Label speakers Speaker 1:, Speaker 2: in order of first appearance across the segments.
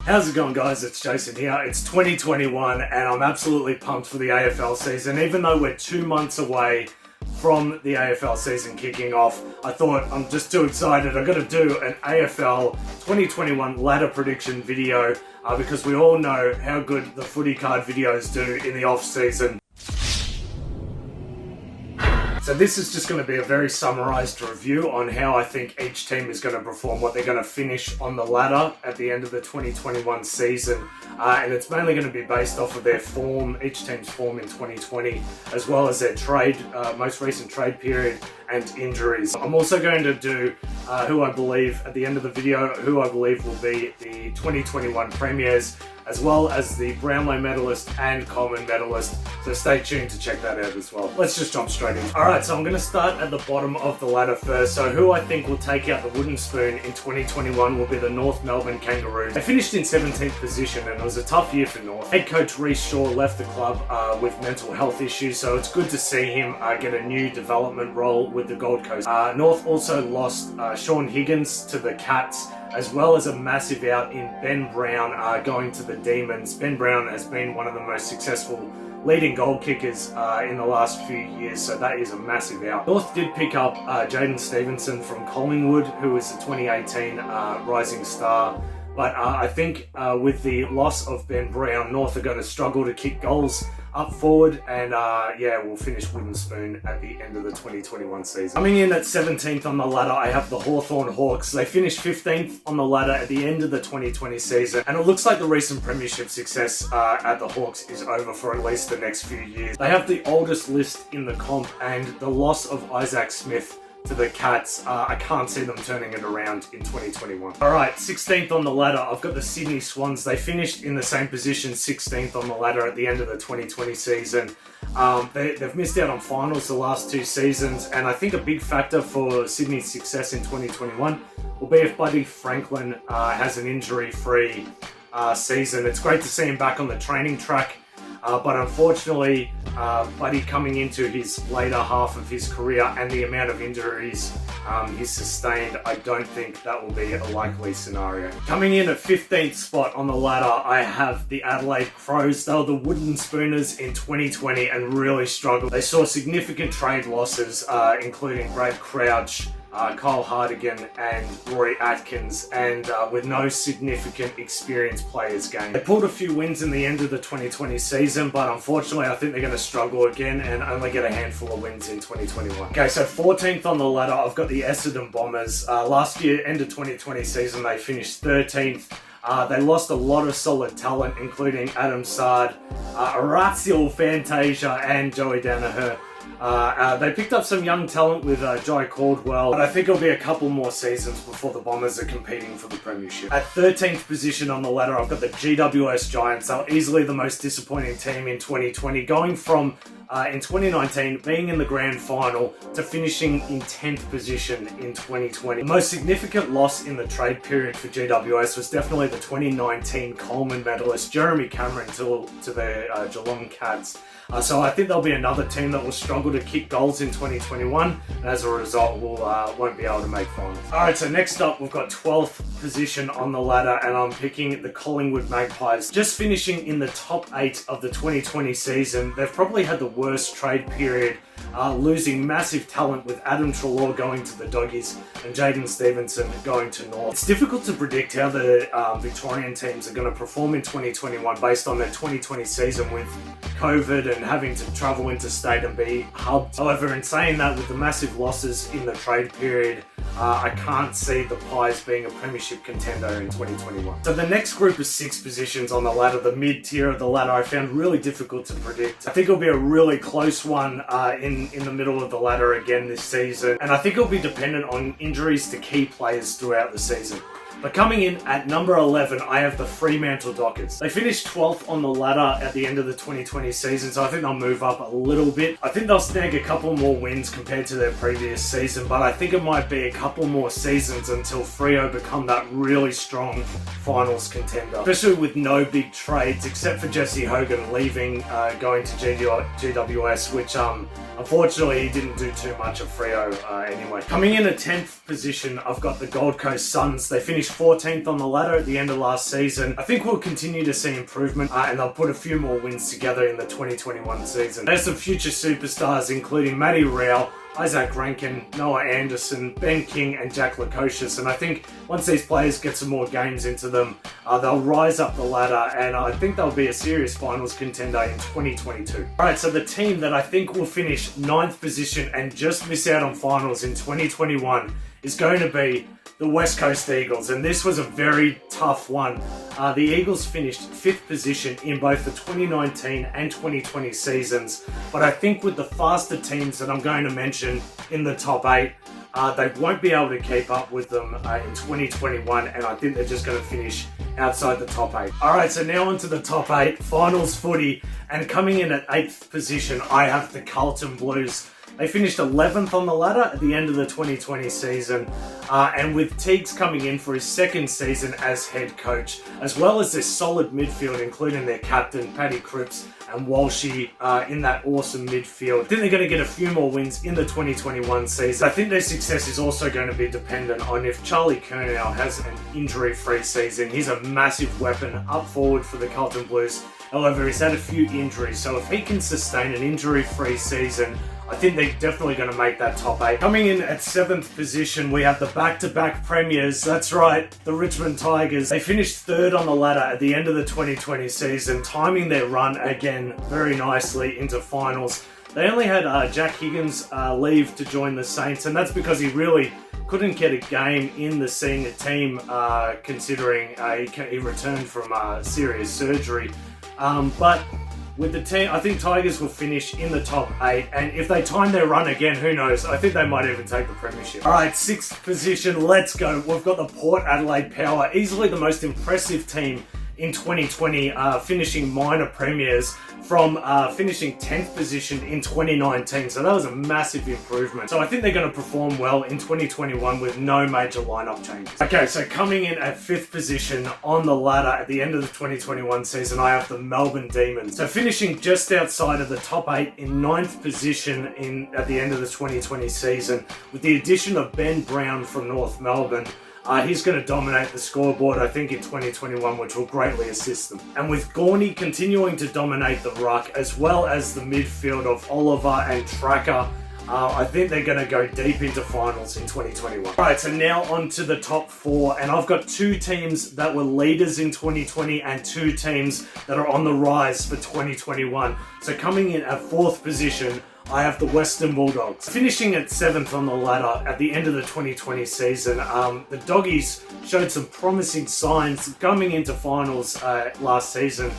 Speaker 1: How's it going, guys? It's Jayson here. It's 2021 and I'm absolutely pumped for the AFL season. Even though we're 2 months away from the AFL season kicking off, I thought I'm just too excited. I've got to do an AFL 2021 ladder prediction video because we all know how good the footy card videos do in the off season. So this is just going to be a very summarised review on how I think each team is going to perform, what they're going to finish on the ladder at the end of the 2021 season. And it's mainly going to be based off of their form, each team's form in 2020, as well as their most recent trade period and injuries. I'm also going to do who I believe, at the end of the video, who I believe will be the 2021 Premiers, as well as the Brownlow medalist and Coleman medalist. So stay tuned to check that out as well. Let's just jump straight in. Alright, so I'm going to start at the bottom of the ladder first. So who I think will take out the wooden spoon in 2021 will be the North Melbourne Kangaroos. They finished in 17th position and it was a tough year for North. Head coach Rhys Shaw left the club with mental health issues, so it's good to see him get a new development role with the Gold Coast. North also lost Shaun Higgins to the Cats, as well as a massive out in Ben Brown going to the Demons. Ben Brown has been one of the most successful leading goal kickers in the last few years, so that is a massive out. North did pick up Jayson Stevenson from Collingwood, who is the 2018 Rising Star. But I think with the loss of Ben Brown, North are going to struggle to kick goals up forward, and yeah, we'll finish wooden spoon at the end of the 2021 season. Coming in at 17th on the ladder, I have the Hawthorn Hawks. They finished 15th on the ladder at the end of the 2020 season, and it looks like the recent Premiership success at the Hawks is over for at least the next few years. They have the oldest list in the comp, and the loss of Isaac Smith to the Cats, I can't see them turning it around in 2021. Alright, 16th on the ladder, I've got the Sydney Swans. They finished in the same position, 16th on the ladder at the end of the 2020 season. They've missed out on finals the last 2 seasons, and I think a big factor for Sydney's success in 2021 will be if Buddy Franklin has an injury-free season. It's great to see him back on the training track. But unfortunately, Buddy coming into his later half of his career and the amount of injuries he's sustained, I don't think that will be a likely scenario. Coming in at 15th spot on the ladder, I have the Adelaide Crows. They were the wooden spooners in 2020 and really struggled. They saw significant trade losses, including Brad Crouch, Kyle Hardigan and Rory Atkins, and with no significant experienced players gained. They pulled a few wins in the end of the 2020 season, but unfortunately I think they're going to struggle again and only get a handful of wins in 2021. Okay, so 14th on the ladder, I've got the Essendon Bombers. Last year, end of 2020 season, they finished 13th. They lost a lot of solid talent, including Adam Sard, Orazio Fantasia and Joey Danaher. They picked up some young talent with Jai Caldwell, but I think it'll be a couple more seasons before the Bombers are competing for the Premiership. At 13th position on the ladder, I've got the GWS Giants. They're easily the most disappointing team in 2020, going from in 2019 being in the grand final to finishing in 10th position in 2020. The most significant loss in the trade period for GWS was definitely the 2019 Coleman medalist Jeremy Cameron to the Geelong Cats. So I think there'll be another team that will struggle to kick goals in 2021, and as a result won't be able to make finals. Alright, so next up we've got 12th position on the ladder, and I'm picking the Collingwood Magpies. Just finishing in the top 8 of the 2020 season, they've probably had the worst trade period, losing massive talent with Adam Treloar going to the Doggies and Jayson Stevenson going to North. It's difficult to predict how the Victorian teams are going to perform in 2021 based on their 2020 season with COVID and having to travel interstate and be hubbed. However, in saying that, with the massive losses in the trade period, I can't see the Pies being a Premiership contender in 2021. So the next group of 6 positions on the ladder, the mid-tier of the ladder, I found really difficult to predict. I think it'll be a really close one in the middle of the ladder again this season, and I think it'll be dependent on injuries to key players throughout the season. But coming in at number 11, I have the Fremantle Dockers. They finished 12th on the ladder at the end of the 2020 season, so I think they'll move up a little bit. I think they'll snag a couple more wins compared to their previous season, but I think it might be a couple more seasons until Freo become that really strong finals contender. Especially with no big trades, except for Jesse Hogan leaving, going to GWS, which unfortunately he didn't do too much of Freo anyway. Coming in at 10th position, I've got the Gold Coast Suns. They finished finished 14th on the ladder at the end of last season. I think we'll continue to see improvement and they'll put a few more wins together in the 2021 season. There's some future superstars including Matty Rao, Isaac Rankin, Noah Anderson, Ben King and Jack Lukosius, and I think once these players get some more games into them, they'll rise up the ladder and I think they'll be a serious finals contender in 2022. Alright, so the team that I think will finish 9th position and just miss out on finals in 2021 is going to be the West Coast Eagles, and this was a very tough one. The Eagles finished 5th position in both the 2019 and 2020 seasons, but I think with the faster teams that I'm going to mention in the top 8, they won't be able to keep up with them in 2021, and I think they're just going to finish outside the top 8. Alright, so now onto the top 8, finals footy, and coming in at 8th position, I have the Carlton Blues. They finished 11th on the ladder at the end of the 2020 season, and with Teagues coming in for his 2nd season as head coach, as well as their solid midfield, including their captain, Paddy Cripps, and Walshy in that awesome midfield. I think they're going to get a few more wins in the 2021 season. I think their success is also going to be dependent on if Charlie Curnow has an injury-free season. He's a massive weapon up forward for the Carlton Blues. However, he's had a few injuries, so if he can sustain an injury-free season, I think they're definitely going to make that top 8. Coming in at 7th position, we have the back-to-back premiers. That's right, the Richmond Tigers. They finished 3rd on the ladder at the end of the 2020 season, timing their run again very nicely into finals. They only had Jack Higgins leave to join the Saints, and that's because he really couldn't get a game in the senior team, considering he returned from serious surgery. But with the team, I think Tigers will finish in the top 8, and if they time their run again, who knows? I think they might even take the premiership. Alright, 6th position, let's go. We've got the Port Adelaide Power, easily the most impressive team in 2020, finishing minor premiers from finishing 10th position in 2019. So that was a massive improvement. So I think they're going to perform well in 2021 with no major lineup changes. Okay, so coming in at 5th position on the ladder at the end of the 2021 season, I have the Melbourne Demons. So finishing just outside of the top 8 in 9th position at the end of the 2020 season, with the addition of Ben Brown from North Melbourne. He's going to dominate the scoreboard, I think, in 2021, which will greatly assist them. And with Gorney continuing to dominate the ruck, as well as the midfield of Oliver and Tracker, I think they're going to go deep into finals in 2021. Alright, so now on to the top 4, and I've got 2 teams that were leaders in 2020 and 2 teams that are on the rise for 2021. So coming in at 4th position, I have the Western Bulldogs. Finishing at 7th on the ladder at the end of the 2020 season, the Doggies showed some promising signs coming into finals last season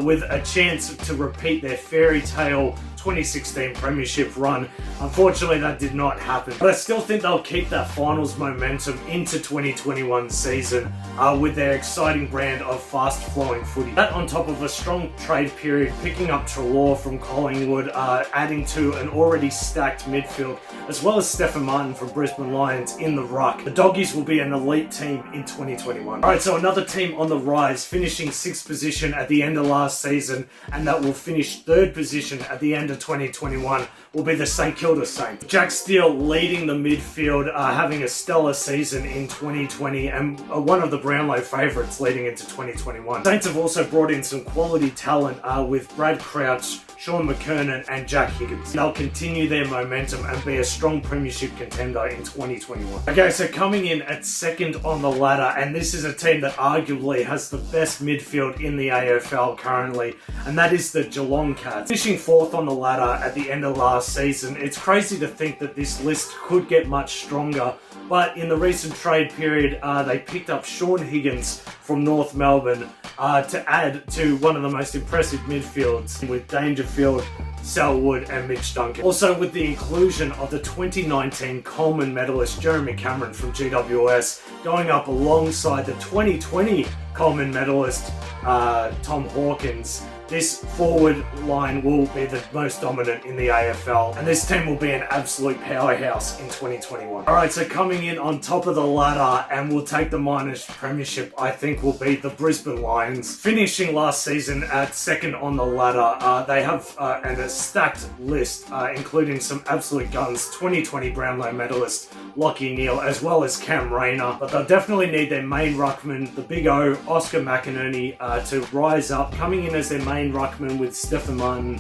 Speaker 1: with a chance to repeat their fairy tale 2016 Premiership run. Unfortunately, that did not happen, but I still think they'll keep that finals momentum into 2021 season with their exciting brand of fast-flowing footy. That on top of a strong trade period, picking up Treloar from Collingwood, adding to an already stacked midfield, as well as Stephen Martin from Brisbane Lions in the ruck. The Doggies will be an elite team in 2021. Alright, so another team on the rise, finishing 6th position at the end of last season, and that will finish 3rd position at the end of 2021 will be the St Kilda Saints. Jack Steele leading the midfield, having a stellar season in 2020 and one of the Brownlow favourites leading into 2021. Saints have also brought in some quality talent with Brad Crouch, Sean McKernan and Jack Higgins. They'll continue their momentum and be a strong premiership contender in 2021. Okay, so coming in at 2nd on the ladder, and this is a team that arguably has the best midfield in the AFL currently, and that is the Geelong Cats. Finishing 4th on the ladder at the end of last season, it's crazy to think that this list could get much stronger, but in the recent trade period, they picked up Sean Higgins from North Melbourne to add to one of the most impressive midfields with Dangerfield, Selwood and Mitch Duncan. Also with the inclusion of the 2019 Coleman medalist Jeremy Cameron from GWS going up alongside the 2020 Coleman medalist Tom Hawkins. this forward line will be the most dominant in the AFL, and this team will be an absolute powerhouse in 2021. Alright, so coming in on top of the ladder and will take the minors Premiership, I think will be the Brisbane Lions. Finishing last season at second on the ladder, they have a stacked list, including some absolute guns, 2020 Brownlow medalist Lachie Neale, as well as Cam Rayner, but they'll definitely need their main ruckman, the Big O, Oscar McInerney, to rise up, coming in as their main ruckman with Stephen Martin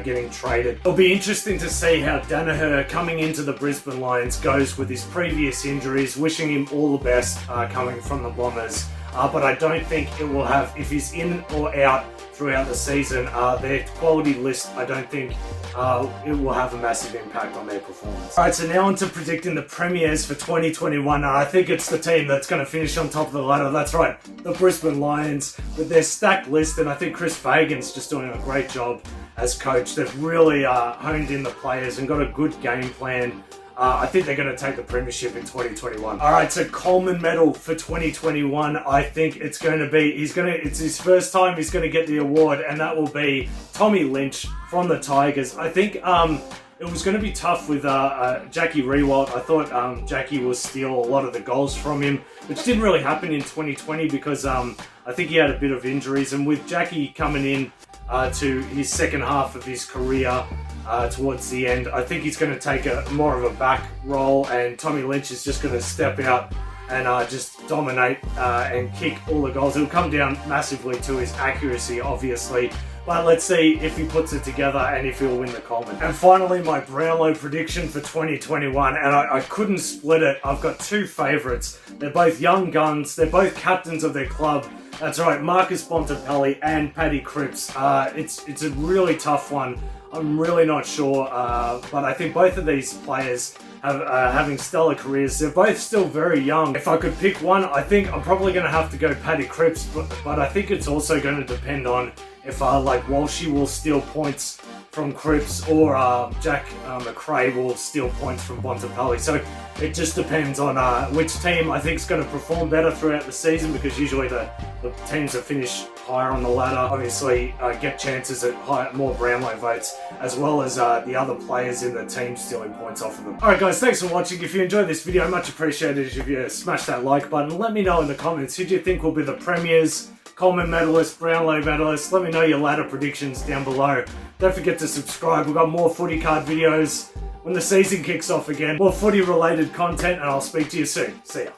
Speaker 1: getting traded. It'll be interesting to see how Danaher coming into the Brisbane Lions goes with his previous injuries, wishing him all the best coming from the Bombers. But I don't think it will have, if he's in or out throughout the season, their quality list, I don't think it will have a massive impact on their performance. Alright, so now on to predicting the premiers for 2021. I think it's the team that's going to finish on top of the ladder. That's right, the Brisbane Lions with their stacked list, and I think Chris Fagan's just doing a great job as coach. They've really honed in the players and got a good game plan. I think they're going to take the Premiership in 2021. Alright, so Coleman medal for 2021. I think it's going to be, it's his first time he's going to get the award, and that will be Tommy Lynch from the Tigers. I think it was going to be tough with Jackie Rewalt. I thought Jackie will steal a lot of the goals from him, which didn't really happen in 2020 because I think he had a bit of injuries, and with Jackie coming in to his second half of his career, towards the end, I think he's going to take more of a back role, and Tommy Lynch is just going to step out and just dominate and kick all the goals. It'll come down massively to his accuracy, obviously, but let's see if he puts it together and if he'll win the Coleman. And finally, my Brownlow prediction for 2021, and I couldn't split it. I've got two favourites. They're both young guns. They're both captains of their club. That's right, Marcus Bontempelli and Paddy Cripps. It's a really tough one. I'm really not sure, but I think both of these players have having stellar careers. They're both still very young. If I could pick one, I think I'm probably going to have to go Paddy Cripps, but I think it's also going to depend on if like Walshy will steal points from Cripps or Jack McRae will steal points from Bontempelli. So it just depends on which team I think is going to perform better throughout the season, because usually the teams that finish higher on the ladder obviously get chances at more Brownlow votes, as well as the other players in the team stealing points off of them. Alright guys, thanks for watching. If you enjoyed this video, much appreciated if you smash that like button. Let me know in the comments, who do you think will be the premiers, Coleman medalist, Brownlow medalist? Let me know your ladder predictions down below. Don't forget to subscribe. We've got more footy card videos when the season kicks off again. More footy related content, and I'll speak to you soon. See ya.